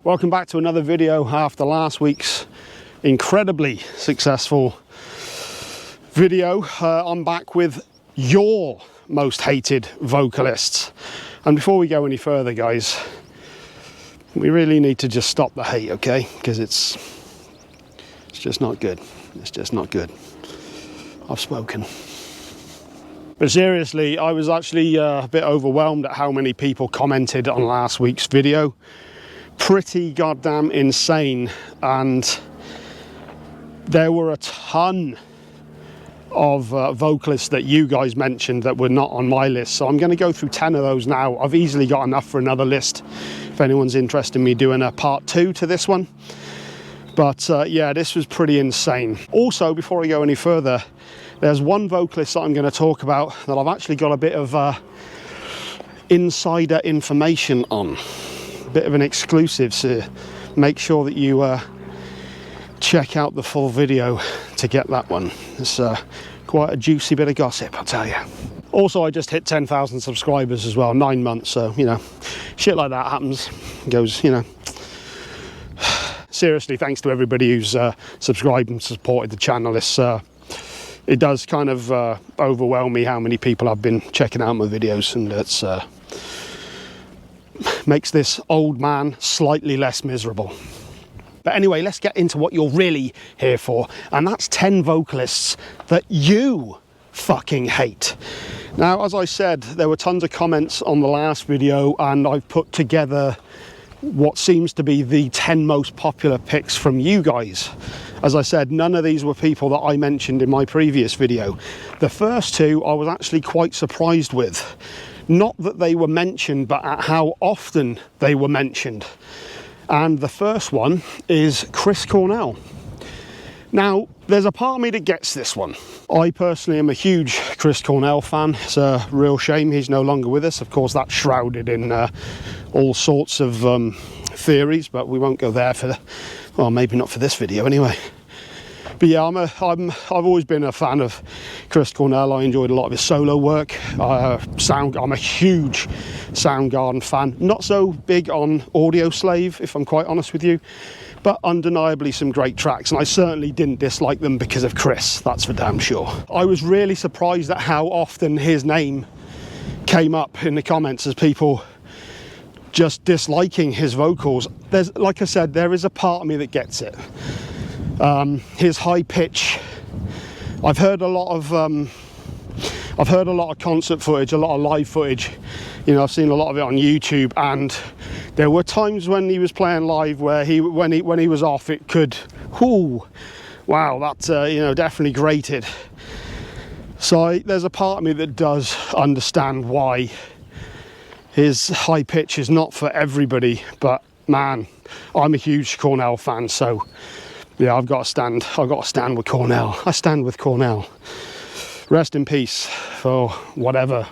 Welcome back to another video after last week's incredibly successful video. I'm back with your most hated vocalists. And before we go any further, guys, we really need to just stop the hate, okay? Because it's just not good. It's just not good. I've spoken. But seriously, I was actually a bit overwhelmed at how many people commented on last week's video. Pretty goddamn insane, and there were a ton of vocalists that you guys mentioned that were not on my list, so I'm going to go through 10 of those now. I've easily got enough for another list if anyone's interested in me doing a part 2 to this one. But yeah, this was pretty insane. Also, before I go any further, there's one vocalist that I'm going to talk about that I've actually got a bit of insider information on. Bit of an exclusive, so make sure that you check out the full video to get that one. It's quite a juicy bit of gossip, I'll tell you. Also, I just hit 10,000 subscribers as well, 9 months, so you know, shit like that happens. It goes, you know. Seriously, thanks to everybody who's subscribed and supported the channel. It does kind of overwhelm me how many people have been checking out my videos, and it's makes this old man slightly less miserable. But anyway, let's get into what you're really here for, and that's 10 vocalists that you fucking hate. Now, as I said, there were tons of comments on the last video, and I've put together what seems to be the 10 most popular picks from you guys. As I said, none of these were people that I mentioned in my previous video. The first two I was actually quite surprised with. Not that they were mentioned, but at how often they were mentioned. And the first one is Chris Cornell. Now, there's a part of me that gets this one. I personally am a huge Chris Cornell fan. It's a real shame he's no longer with us. Of course, that's shrouded in all sorts of theories, but we won't go there for, well, maybe not for this video anyway. But yeah, I've always been a fan of Chris Cornell. I enjoyed a lot of his solo work. I'm a huge Soundgarden fan. Not so big on Audio Slave, if I'm quite honest with you, but undeniably some great tracks. And I certainly didn't dislike them because of Chris, that's for damn sure. I was really surprised at how often his name came up in the comments as people just disliking his vocals. There's, like I said, there is a part of me that gets it. His high pitch, I've heard a lot of concert footage, a lot of live footage. You know, I've seen a lot of it on YouTube, and there were times when he was playing live where when he was off, it could, whoo, wow, that you know, definitely grated. So there's a part of me that does understand why his high pitch is not for everybody, but man, I'm a huge Cornell fan, so yeah, I've got to stand with Cornell. I stand with Cornell. Rest in peace for whatever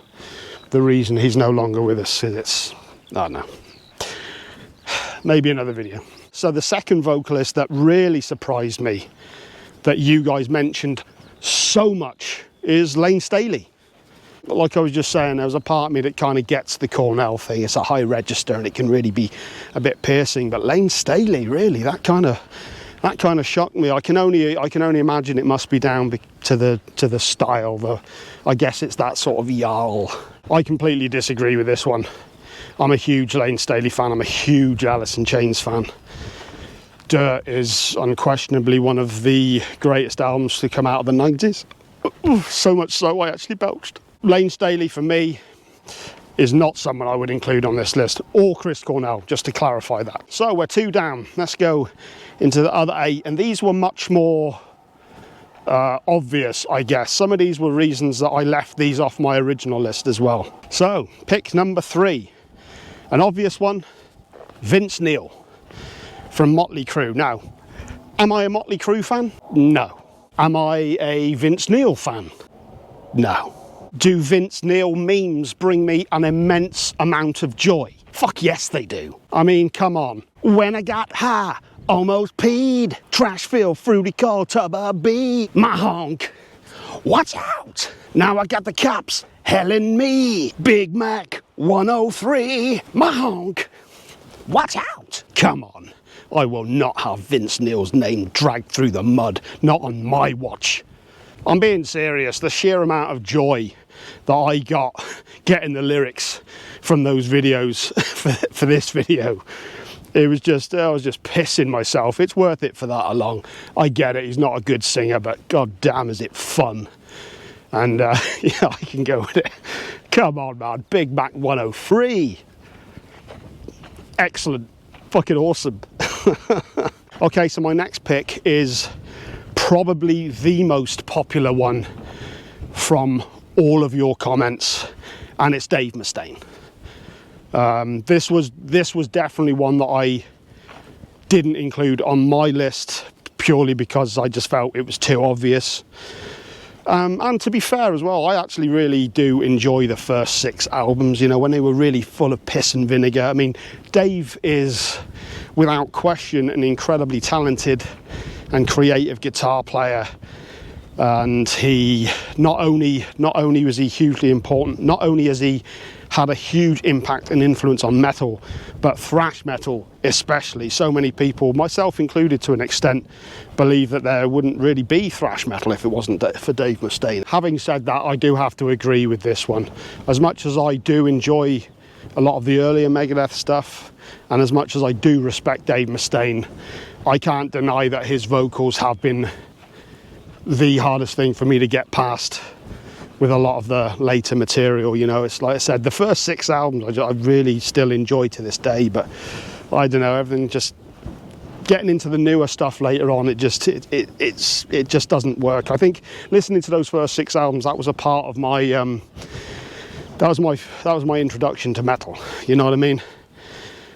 the reason he's no longer with us. It's, I don't know. Maybe another video. So the second vocalist that really surprised me that you guys mentioned so much is Lane Staley. Like I was just saying, there was a part of me that kind of gets the Cornell thing. It's a high register and it can really be a bit piercing. But Lane Staley, really, that kind of shocked me. I can only imagine it must be down to the style. I guess it's that sort of yarl. I completely disagree with this one. I'm a huge Lane Staley fan. I'm a huge Alice in Chains fan. Dirt is unquestionably one of the greatest albums to come out of the 90s. So much so I actually belched. Lane Staley, for me, is not someone I would include on this list, or Chris Cornell, just to clarify that. So we're 2 down. Let's go into the other 8, and these were much more obvious, I guess. Some of these were reasons that I left these off my original list as well. So, pick number 3, an obvious one, Vince Neil from Motley Crue. Now, am I a Motley Crue fan? No. Am I a Vince Neil fan? No. Do Vince Neil memes bring me an immense amount of joy? Fuck yes they do. I mean, come on. When I got high, almost peed, trash filled fruity cold tub of bee, my honk. Watch out! Now I got the cops helling me. Big Mac 103, my honk. Watch out! Come on. I will not have Vince Neil's name dragged through the mud. Not on my watch. I'm being serious. The sheer amount of joy that I got getting the lyrics from those videos for this video, it was just, I was just pissing myself. It's worth it for that alone. I get it, he's not a good singer, but god damn is it fun. And yeah, I can go with it. Come on, man. Big Mac 103. Excellent. Fucking awesome. Okay, so my next pick is probably the most popular one from all of your comments, and it's Dave Mustaine. This was definitely one that I didn't include on my list purely because I just felt it was too obvious. And to be fair as well, I actually really do enjoy the first 6 albums, you know, when they were really full of piss and vinegar. I mean, Dave is, without question, an incredibly talented and creative guitar player. And he not only was he hugely important, not only has he had a huge impact and influence on metal, but thrash metal especially. So many people, myself included to an extent, believe that there wouldn't really be thrash metal if it wasn't for Dave Mustaine. Having said that, I do have to agree with this one. As much as I do enjoy a lot of the earlier Megadeth stuff, and as much as I do respect Dave Mustaine, I can't deny that his vocals have been the hardest thing for me to get past with a lot of the later material. You know, it's like I said, the first 6 albums I really still enjoy to this day, but I don't know, everything just getting into the newer stuff later on, it just doesn't work. I think listening to those first 6 albums, that was a part of my that was my introduction to metal, you know what I mean?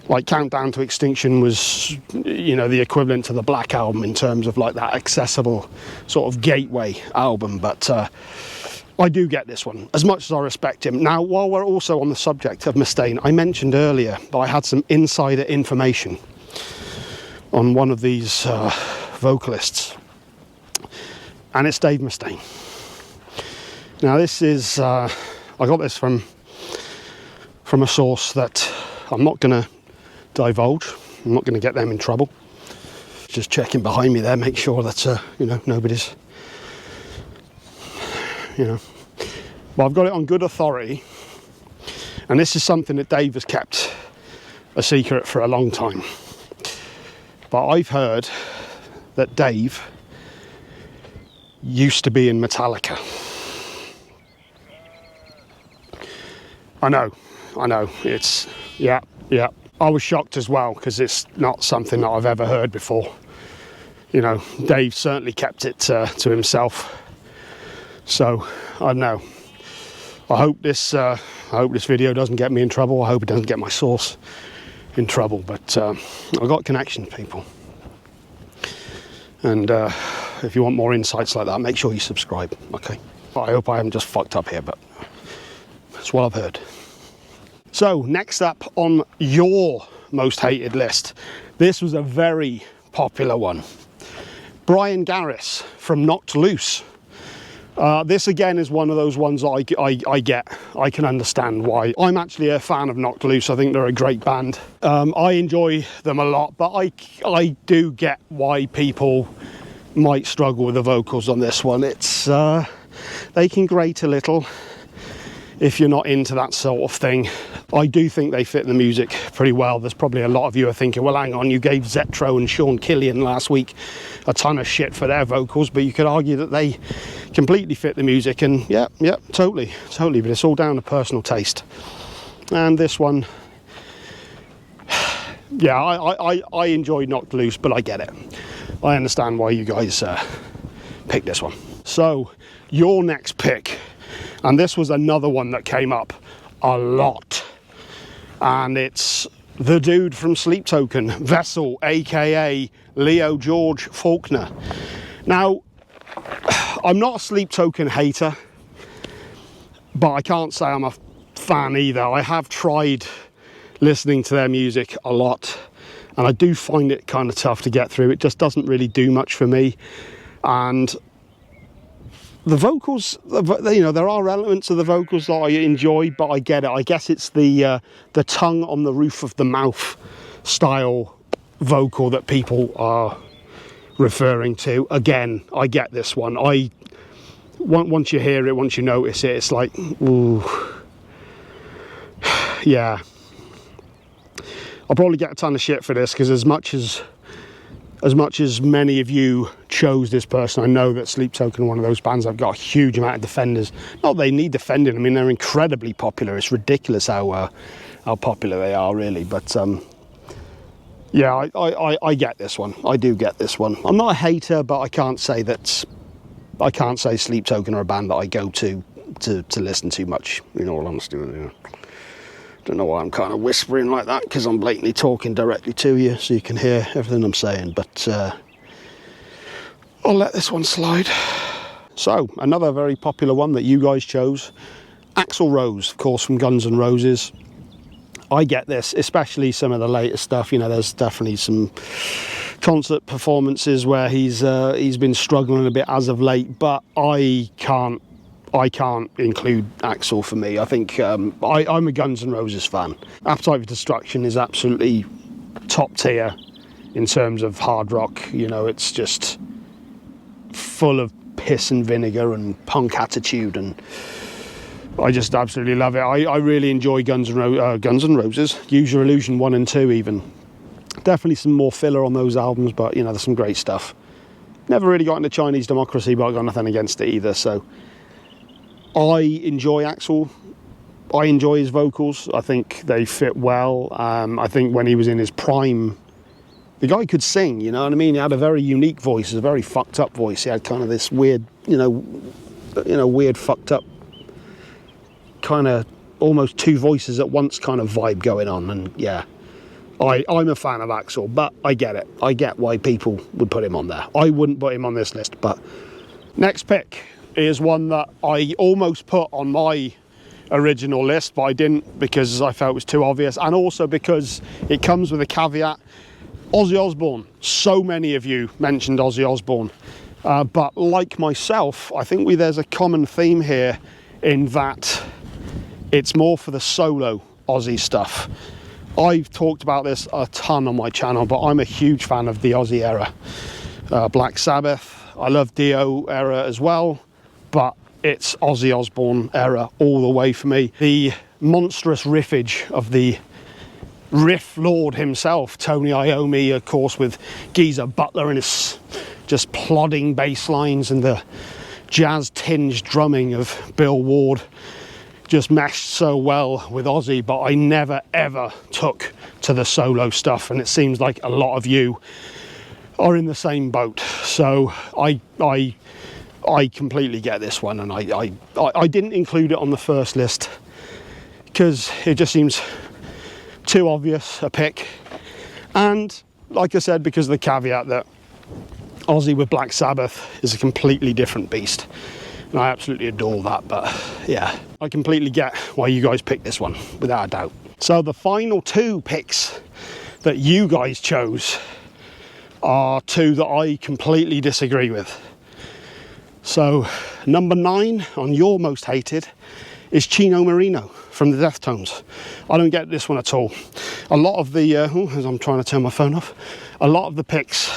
Like Countdown to Extinction was, you know, the equivalent to the Black Album in terms of like that accessible sort of gateway album. But I do get this one, as much as I respect him. Now, while we're also on the subject of Mustaine, I mentioned earlier that I had some insider information on one of these vocalists, and it's Dave Mustaine. Now, this is, I got this from a source that I'm not going to divulge. I'm not going to get them in trouble. Just checking behind me there, make sure that you know, nobody's, you know, but I've got it on good authority, and this is something that Dave has kept a secret for a long time. But I've heard that Dave used to be in Metallica. I know, it's, yeah. I was shocked as well, because it's not something that I've ever heard before. You know, Dave certainly kept it to himself. So, I don't know. I hope this video doesn't get me in trouble. I hope it doesn't get my source in trouble. But I've got connections, people. And if you want more insights like that, make sure you subscribe, okay? I hope I haven't just fucked up here, but that's what I've heard. So, next up on your most hated list, this was a very popular one. Brian Garris from Knocked Loose. This again is one of those ones that I get. I can understand why. I'm actually a fan of Knocked Loose. I think they're a great band. I enjoy them a lot, but I do get why people might struggle with the vocals on this one. It's they can grate a little if you're not into that sort of thing. I do think they fit the music pretty well. There's probably a lot of you are thinking, well, hang on, you gave Zetro and Sean Killian last week a ton of shit for their vocals, but you could argue that they completely fit the music, and yeah, totally, but it's all down to personal taste. And this one, yeah, I enjoyed Knocked Loose, but I get it. I understand why you guys picked this one. So, your next pick, and this was another one that came up a lot, and it's the dude from Sleep Token, Vessel, aka Leo George Faulkner. Now, I'm not a Sleep Token hater, but I can't say I'm a fan either. I have tried listening to their music a lot, and I do find it kind of tough to get through. It just doesn't really do much for me. And the vocals, you know, there are elements of the vocals that I enjoy, but I get it. I guess it's the tongue on the roof of the mouth style vocal that people are referring to. Again, I get this one. Once you hear it, once you notice it, it's like, ooh, yeah. I'll probably get a ton of shit for this, because as much as many of you chose this person, I know that Sleep Token are one of those bands I've got a huge amount of defenders. Not they need defending. I mean, they're incredibly popular. It's ridiculous how popular they are, really. But yeah, I get this one. I do get this one. I'm not a hater, but I can't say Sleep Token are a band that I go to listen to much, in all honesty. You know. Don't know why I'm kind of whispering like that, because I'm blatantly talking directly to you so you can hear everything I'm saying, but I'll let this one slide. So, another very popular one that you guys chose, Axl Rose, of course, from Guns N' Roses. I get this, especially some of the later stuff. You know, there's definitely some concert performances where he's been struggling a bit as of late, but I can't include Axl for me. I think I'm a Guns N' Roses fan. Appetite for Destruction is absolutely top tier in terms of hard rock. You know, it's just full of piss and vinegar and punk attitude, and I just absolutely love it. I really enjoy Guns N' Roses, Use Your Illusion 1 and 2 even. Definitely some more filler on those albums, but you know, there's some great stuff. Never really got into Chinese Democracy, but I got nothing against it either, so I enjoy Axl. I enjoy his vocals. I think they fit well. I think when he was in his prime, the guy could sing, you know what I mean? He had a very unique voice, a very fucked up voice. He had kind of this weird, weird fucked up, kind of almost two voices at once kind of vibe going on. And yeah, I'm a fan of Axl, but I get it. I get why people would put him on there. I wouldn't put him on this list, but next pick is one that I almost put on my original list, but I didn't, because I felt it was too obvious, and also because it comes with a caveat. Ozzy Osbourne. So many of you mentioned Ozzy Osbourne, but like myself, I think there's a common theme here in that it's more for the solo Ozzy stuff. I've talked about this a ton on my channel, but I'm a huge fan of the Ozzy era. Black Sabbath, I love Dio era as well, but it's Ozzy Osbourne era all the way for me. The monstrous riffage of the riff lord himself, Tony Iommi, of course, with Geezer Butler and his just plodding bass lines, and the jazz-tinged drumming of Bill Ward just meshed so well with Ozzy, but I never ever took to the solo stuff, and it seems like a lot of you are in the same boat. So I completely get this one, and I didn't include it on the first list because it just seems too obvious a pick, and like I said, because of the caveat that Ozzy with Black Sabbath is a completely different beast, and I absolutely adore that. But yeah, I completely get why you guys picked this one, without a doubt. So the final two picks that you guys chose are two that I completely disagree with. So number 9 on your most hated is Chino Moreno from the Deftones. I don't get this one at all. A lot of the, as I'm trying to turn my phone off, a lot of the picks,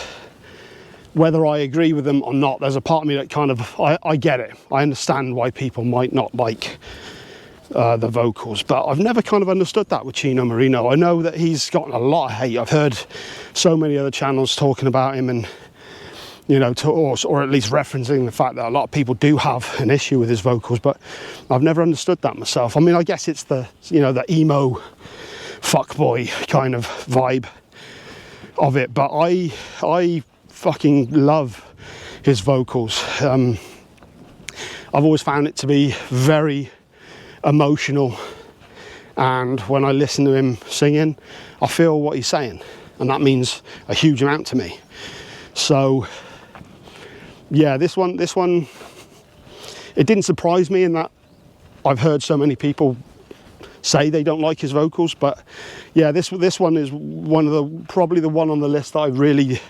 whether I agree with them or not, there's a part of me that kind of, I get it. I understand why people might not like the vocals, but I've never kind of understood that with Chino Moreno. I know that he's gotten a lot of hate. I've heard so many other channels talking about him, and you know, or at least referencing the fact that a lot of people do have an issue with his vocals, but I've never understood that myself. I mean, I guess it's the, you know, the emo fuckboy kind of vibe of it, but I fucking love his vocals. I've always found it to be very emotional, and when I listen to him singing, I feel what he's saying, and that means a huge amount to me. So yeah, this one, it didn't surprise me in that I've heard so many people say they don't like his vocals, but yeah, this one is one of the, probably the one on the list that I really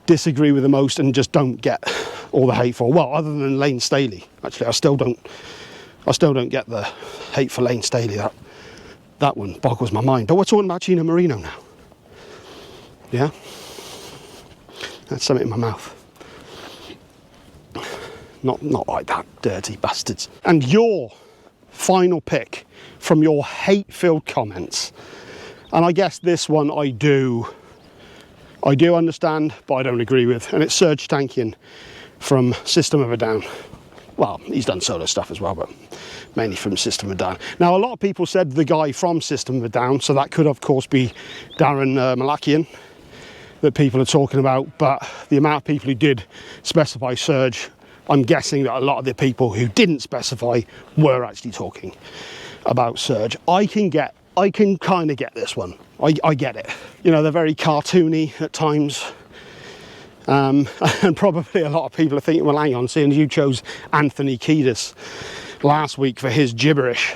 disagree with the most and just don't get all the hate for. Well, other than Lane Staley, actually, I still don't get the hate for Lane Staley. That one boggles my mind. But we're talking about Chino Moreno now. Yeah, that's something in my mouth. Not like that, dirty bastards. And your final pick from your hate-filled comments, and I guess this one I do understand, but I don't agree with, and it's Serge Tankian from System of a Down. Well, he's done solo stuff as well, but mainly from System of a Down. Now, a lot of people said the guy from System of a Down, so that could of course be Darren Malakian that people are talking about, but the amount of people who did specify Serge, I'm guessing that a lot of the people who didn't specify were actually talking about Serge. I can kind of get this one. I get it. You know, they're very cartoony at times. And probably a lot of people are thinking, well, hang on, seeing you chose Anthony Kiedis last week for his gibberish,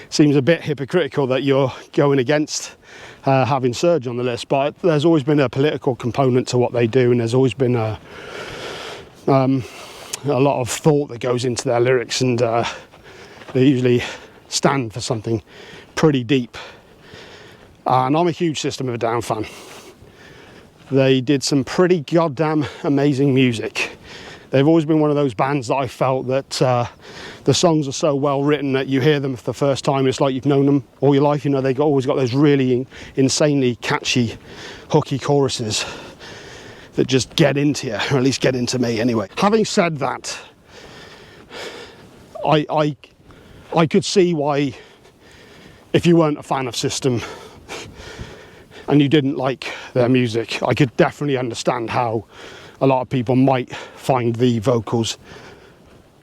seems a bit hypocritical that you're going against having Serge on the list. But there's always been a political component to what they do, and there's always been a lot of thought that goes into their lyrics, and they usually stand for something pretty deep. And I'm a huge System of a Down fan. They did some pretty goddamn amazing music. They've always been one of those bands that I felt that the songs are so well written that you hear them for the first time, it's like you've known them all your life. You know, they've always got those really insanely catchy, hooky choruses that just get into you, or at least get into me anyway. Having said that, I could see why, if you weren't a fan of System and you didn't like their music, I could definitely understand how a lot of people might find the vocals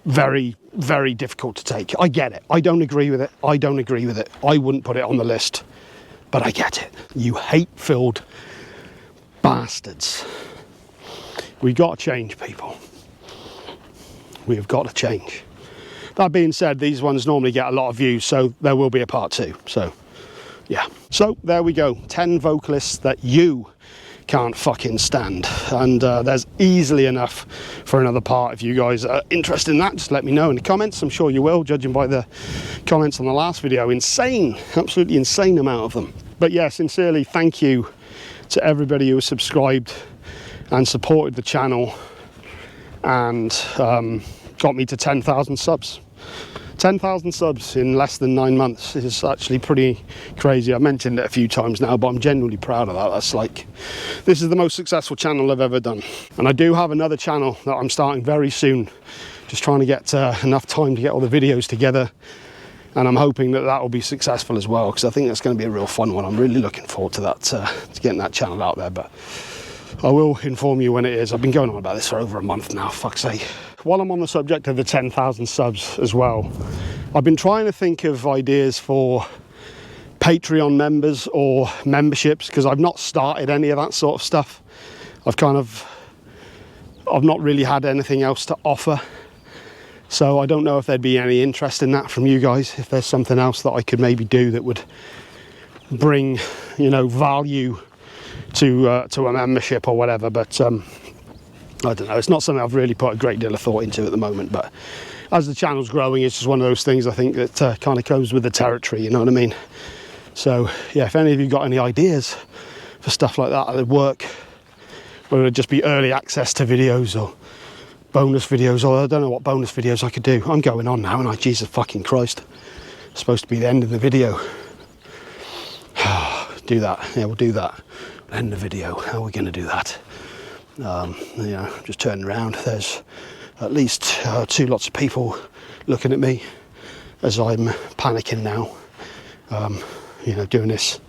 very, very difficult to take. I get it. I don't agree with it. I wouldn't put it on the list, but I get it. You hate-filled bastards. We got to change, people. We have got to change. That being said, these ones normally get a lot of views, so there will be a part 2. So, yeah. So, there we go. 10 vocalists that you can't fucking stand. And there's easily enough for another part. If you guys are interested in that, just let me know in the comments. I'm sure you will, judging by the comments on the last video. Insane. Absolutely insane amount of them. But yeah, sincerely, thank you to everybody who has subscribed and supported the channel and got me to 10,000 subs. 10,000 subs in less than 9 months is actually pretty crazy. I've mentioned it a few times now, but I'm genuinely proud of that. That's like, this is the most successful channel I've ever done. And I do have another channel that I'm starting very soon, just trying to get enough time to get all the videos together, and I'm hoping that that will be successful as well, because I think that's going to be a real fun one. I'm really looking forward to that, to getting that channel out there, but I will inform you when it is. I've been going on about this for over a month now, fuck's sake. While I'm on the subject of the 10,000 subs as well, I've been trying to think of ideas for Patreon members or memberships, because I've not started any of that sort of stuff. I've not really had anything else to offer. So I don't know if there'd be any interest in that from you guys, if there's something else that I could maybe do that would bring, you know, value to a membership or whatever. But I don't know, it's not something I've really put a great deal of thought into at the moment, but as the channel's growing, it's just one of those things I think that kind of comes with the territory, you know what I mean? So yeah, if any of you got any ideas for stuff like that that would work, whether it just be early access to videos or bonus videos, or I don't know what bonus videos I could do. I'm going on now, and I, Jesus fucking Christ, it's supposed to be the end of the video. Do that, yeah, we'll do that. End the video. How are we going to do that? You know, just turning around, there's at least 2 lots of people looking at me as I'm panicking now, you know, doing this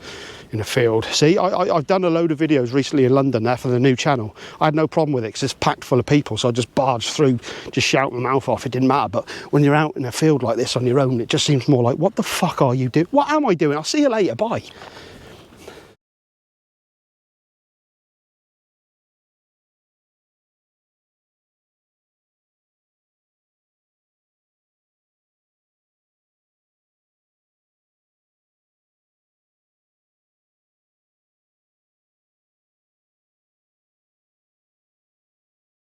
in a field. See, I've done a load of videos recently in London there for the new channel. I had no problem with it because it's packed full of people, so I just barged through, just shouting my mouth off. It didn't matter. But when you're out in a field like this on your own, it just seems more like, what the fuck are you doing? What am I doing? I'll see you later, bye.